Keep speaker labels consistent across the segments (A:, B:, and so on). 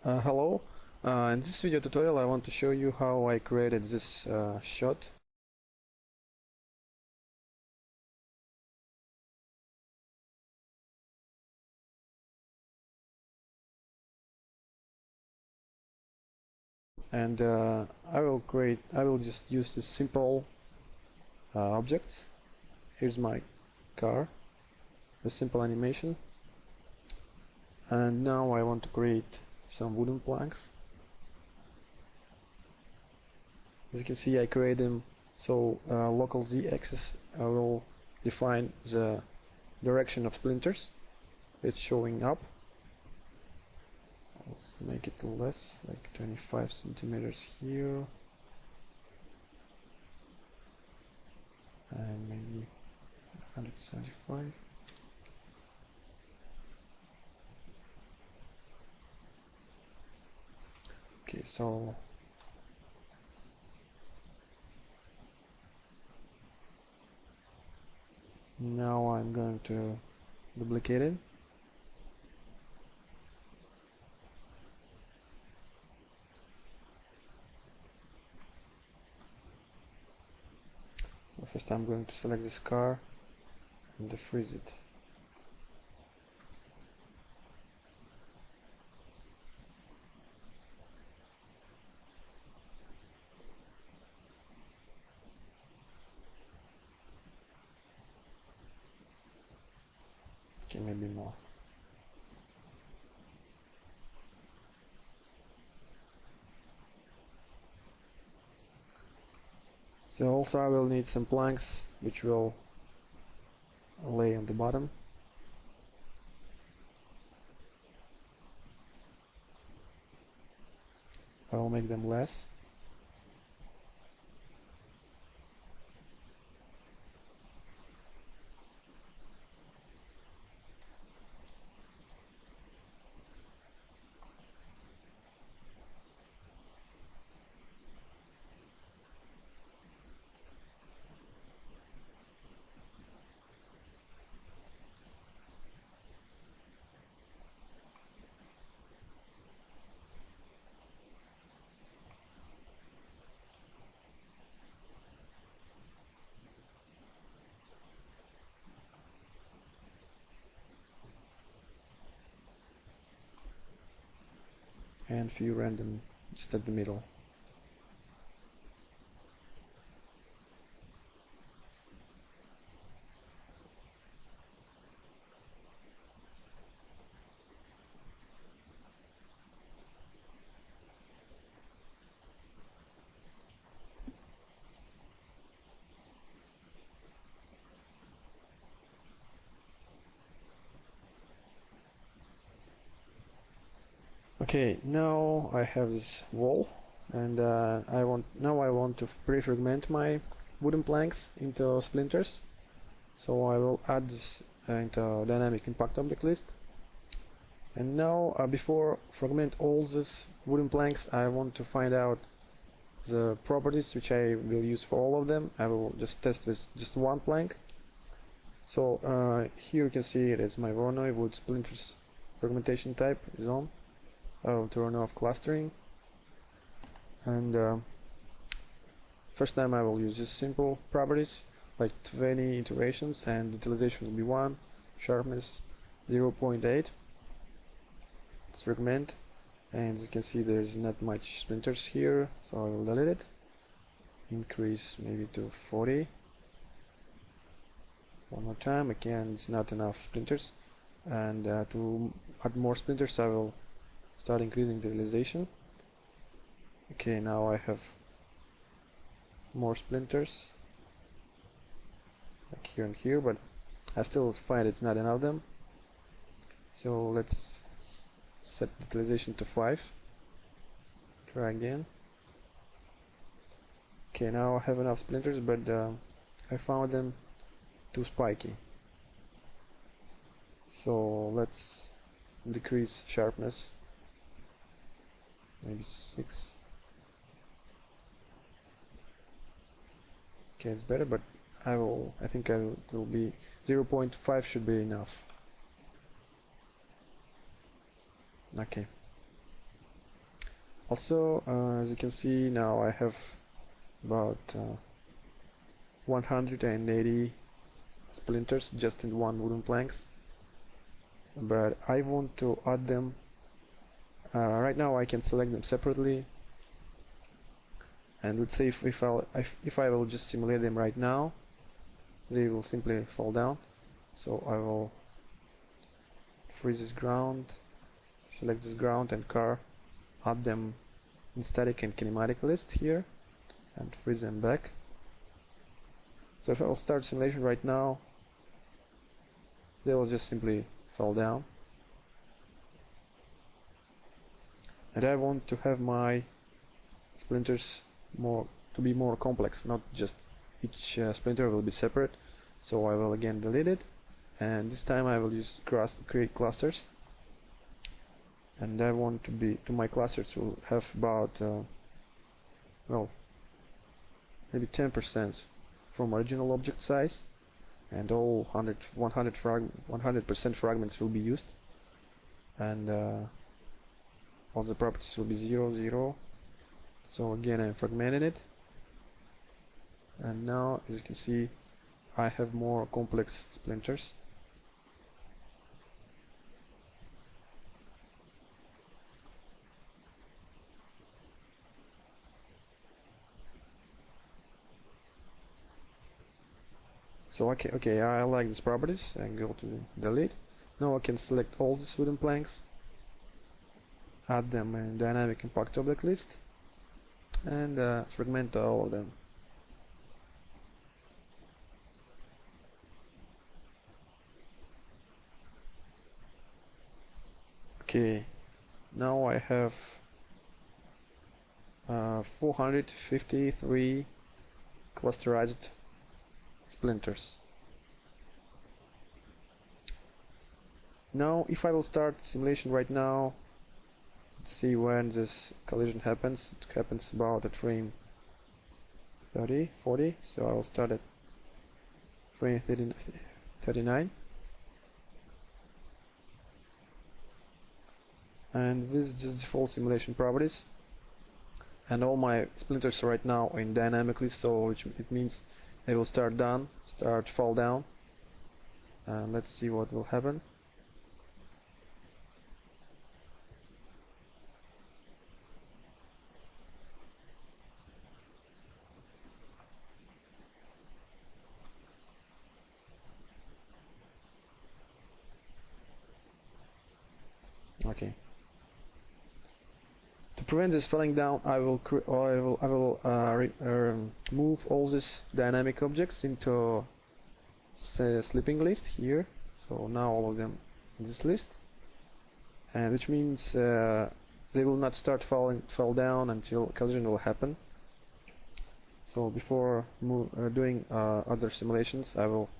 A: Hello. In this video tutorial I want to show you how I created this shot. And I will just use this simple objects. Here's my car, a simple animation. And now I want to create some wooden planks. As you can see, I create them so local z-axis will define the direction of splinters. It's showing up. Let's make it less, like 25 centimeters here, and maybe 175. Okay, so now I'm going to duplicate it. So first I'm going to select this car and freeze it. Okay, maybe more. So also I will need some planks which will lay on the bottom. I will make them less. And few random just at the middle. Okay, now I have this wall, and I want to pre-fragment my wooden planks into splinters. So I will add this into dynamic impact object list. And now before fragment all these wooden planks, I want to find out the properties which I will use for all of them. I will just test with just one plank. So here you can see it is my Voronoi wood splinters fragmentation type is on. I will turn off clustering, and first time I will use just simple properties like 20 iterations, and utilization will be 1, sharpness 0.8. Let's fragment, and as you can see there's not much splinters here, so I will delete it. Increase maybe to 40. One more time, again it's not enough splinters, and to add more splinters I will start increasing the utilization. Okay, now I have more splinters like here and here, but I still find it's not enough of them. So let's set the utilization to 5. Try again. Okay, now I have enough splinters, but I found them too spiky. So let's decrease sharpness. Maybe 6. Okay, it's better, but I think it will be 0.5 should be enough. Okay. Also, as you can see now, I have about 180 splinters just in one wooden planks, but I want to add them. Right now I can select them separately, and let's say if I will just simulate them right now, they will simply fall down. So I will freeze this ground, select this ground and car, add them in static and kinematic list here, and freeze them back. So if I will start simulation right now, they will just simply fall down. And I want to have my splinters to be more complex, not just each splinter will be separate. So I will again delete it, and this time I will use create clusters, and I want to my clusters will have about well, maybe 10% from original object size, and all 100% fragments will be used, and all the properties will be 0, 0. So again, I'm fragmenting it, and now as you can see, I have more complex splinters. So okay, I like these properties and go to delete. Now I can select all these wooden planks, add them in dynamic impact object list, and fragment all of them. Okay, now I have 453 clusterized splinters. Now if I will start simulation right now, let's see when this collision happens. It happens about at frame 30, 40, so I will start at frame 39. And this is just default simulation properties, and all my splinters right now are in dynamically, so it means they will start fall down, and let's see what will happen. Okay. To prevent this falling down, I will move all these dynamic objects into sleeping list here. So now all of them in this list, and which means they will not start fall down until collision will happen. So before doing other simulations, I will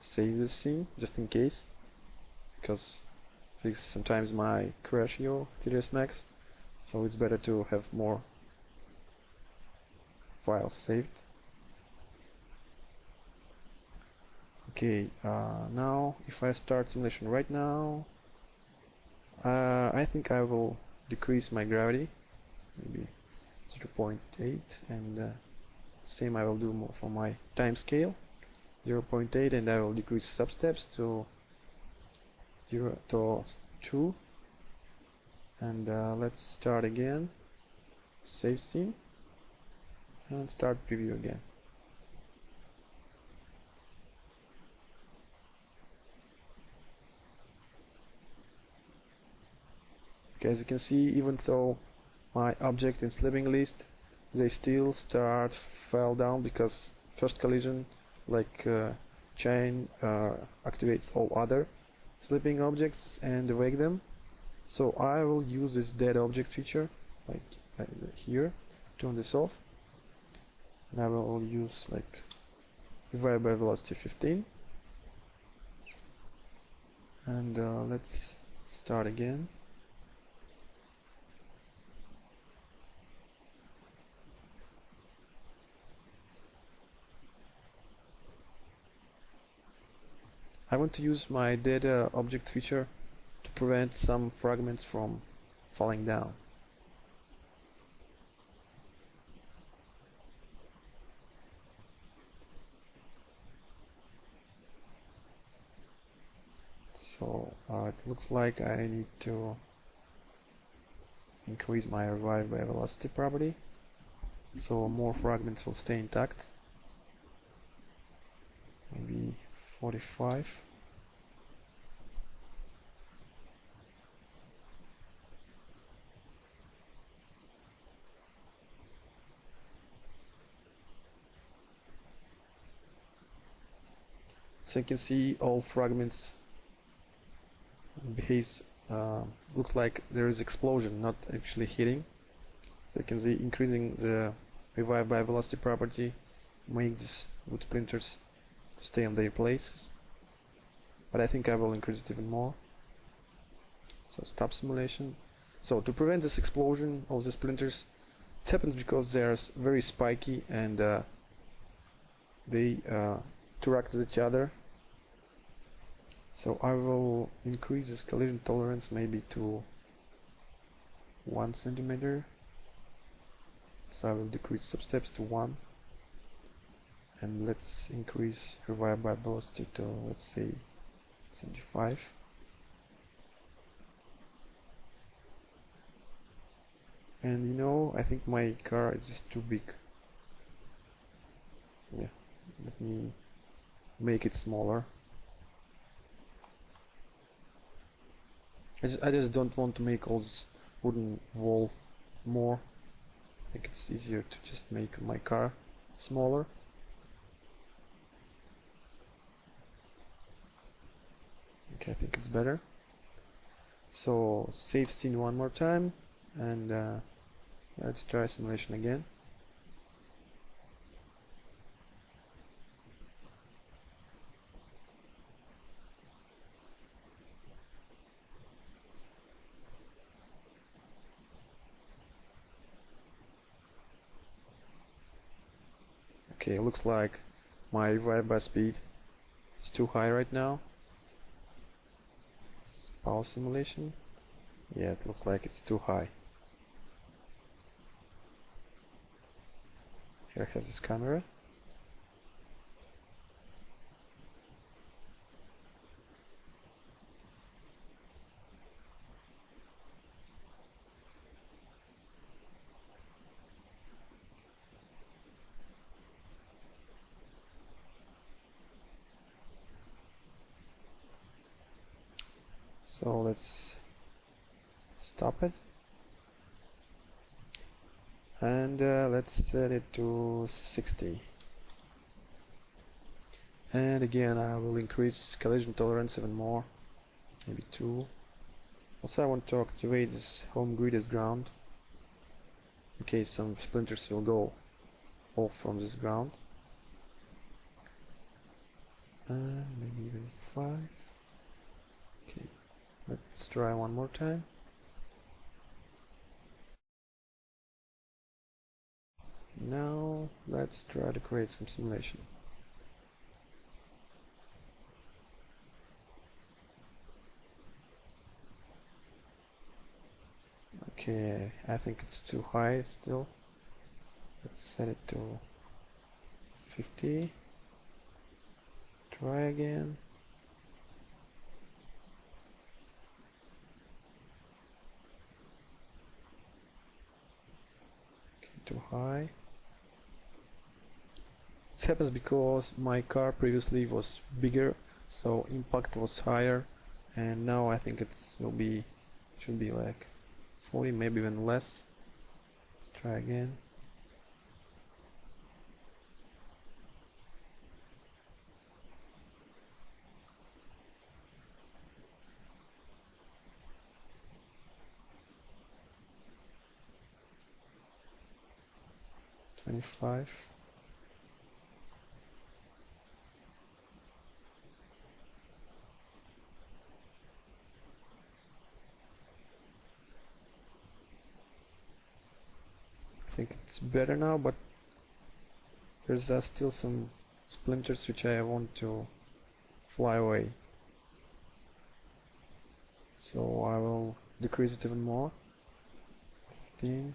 A: save this scene just in case, because sometimes my crash here 3ds Max. So it's better to have more files saved. Okay, now if I start simulation right now, I think I will decrease my gravity, maybe 0.8, and same I will do more for my time scale, 0.8, and I will decrease substeps to 0 to 2. And let's start again, save scene, and start preview again. Okay, as you can see, even though my object in sleeping list, they still fall down, because first collision, like chain, activates all other sleeping objects and wake them. So I will use this dead object feature, like here, turn this off, and I will use like revive by velocity 15, and let's start again. I want to use my dead object feature to prevent some fragments from falling down. So it looks like I need to increase my revive by velocity property, so more fragments will stay intact. Maybe 45. So you can see all fragments behaves, looks like there is explosion, not actually hitting. So you can see increasing the revive by velocity property makes wood splinters to stay on their places. But I think I will increase it even more. So stop simulation. So to prevent this explosion of the splinters, it happens because they are very spiky and they interact with each other. So I will increase this collision tolerance maybe to 1 centimeter. So I will decrease substeps to 1, and let's increase revive by velocity to, let's say, 75. And you know, I think my car is just too big. Yeah, let me make it smaller. I just don't want to make all this wooden wall more. I think it's easier to just make my car smaller. Okay, I think it's better. So save scene one more time, and let's try simulation again. Okay, it looks like my revive by speed is too high right now. It's power simulation. Yeah, it looks like it's too high. Here I have this camera. So let's stop it, and let's set it to 60. And again, I will increase collision tolerance even more, maybe 2. Also, I want to activate this home grid as ground, in case some splinters will go off from this ground. And maybe even 5. Okay, let's try one more time. Now let's try to create some simulation. Okay, I think it's too high still. Let's set it to 50. Try again. Okay, too high. This happens because my car previously was bigger, so impact was higher, and now I think should be like 40, maybe even less. Let's try again. $25. I think it's better now, but there's still some splinters which I want to fly away. So I will decrease it even more. 15.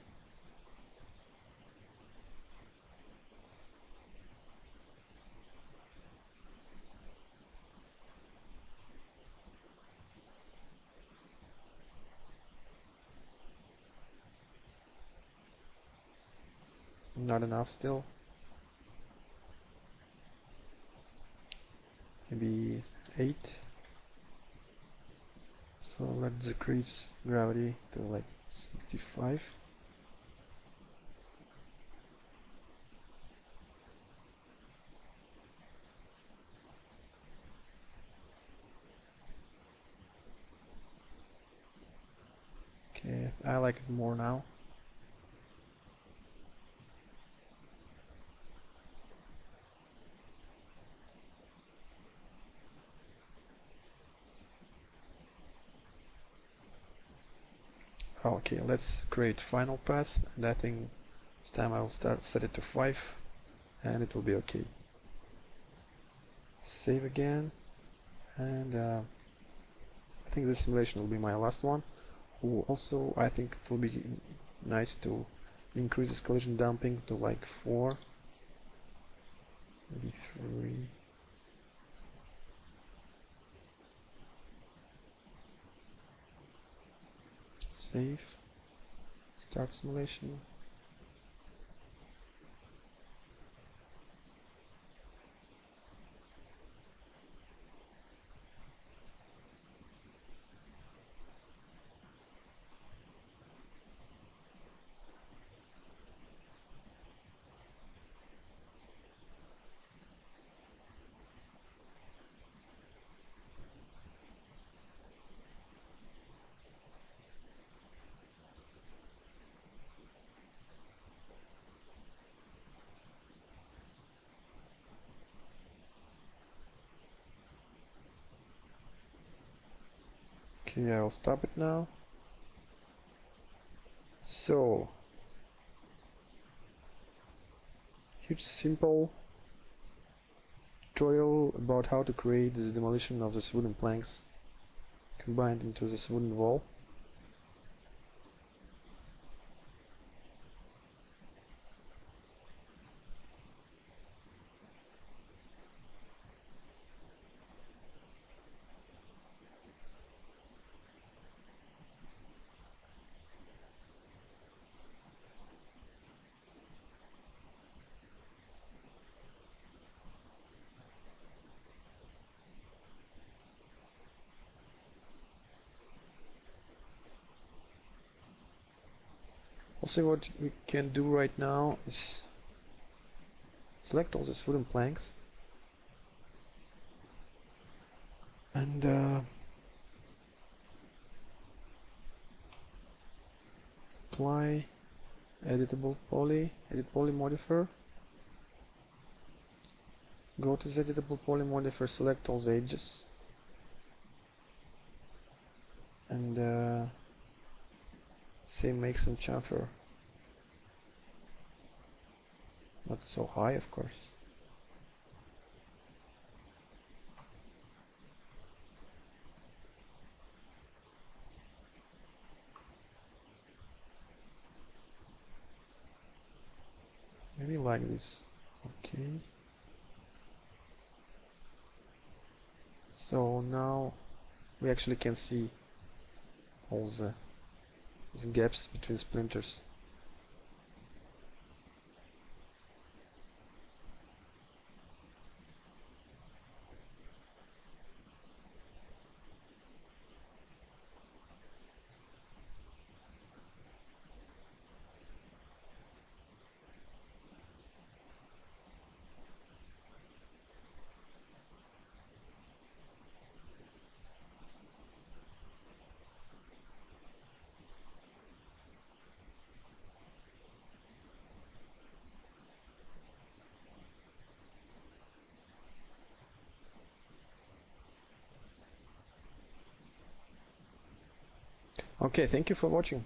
A: not enough still. Maybe 8. So let's decrease gravity to like 65. Okay, I like it more now. Okay, let's create final pass, and I think this time I'll set it to 5 and it will be okay. Save again, and I think this simulation will be my last one. Also, I think it will be nice to increase this collision damping to like 4, maybe 3. Save, start simulation. Okay, I'll stop it now. So, huge simple tutorial about how to create this demolition of these wooden planks combined into this wooden wall. Also, what we can do right now is select all these wooden planks and apply edit poly modifier. Go to the editable poly modifier, select all the edges, and say make some chamfer. Not so high, of course. Maybe like this. Okay. So now we actually can see all the gaps between splinters. Okay, thank you for watching.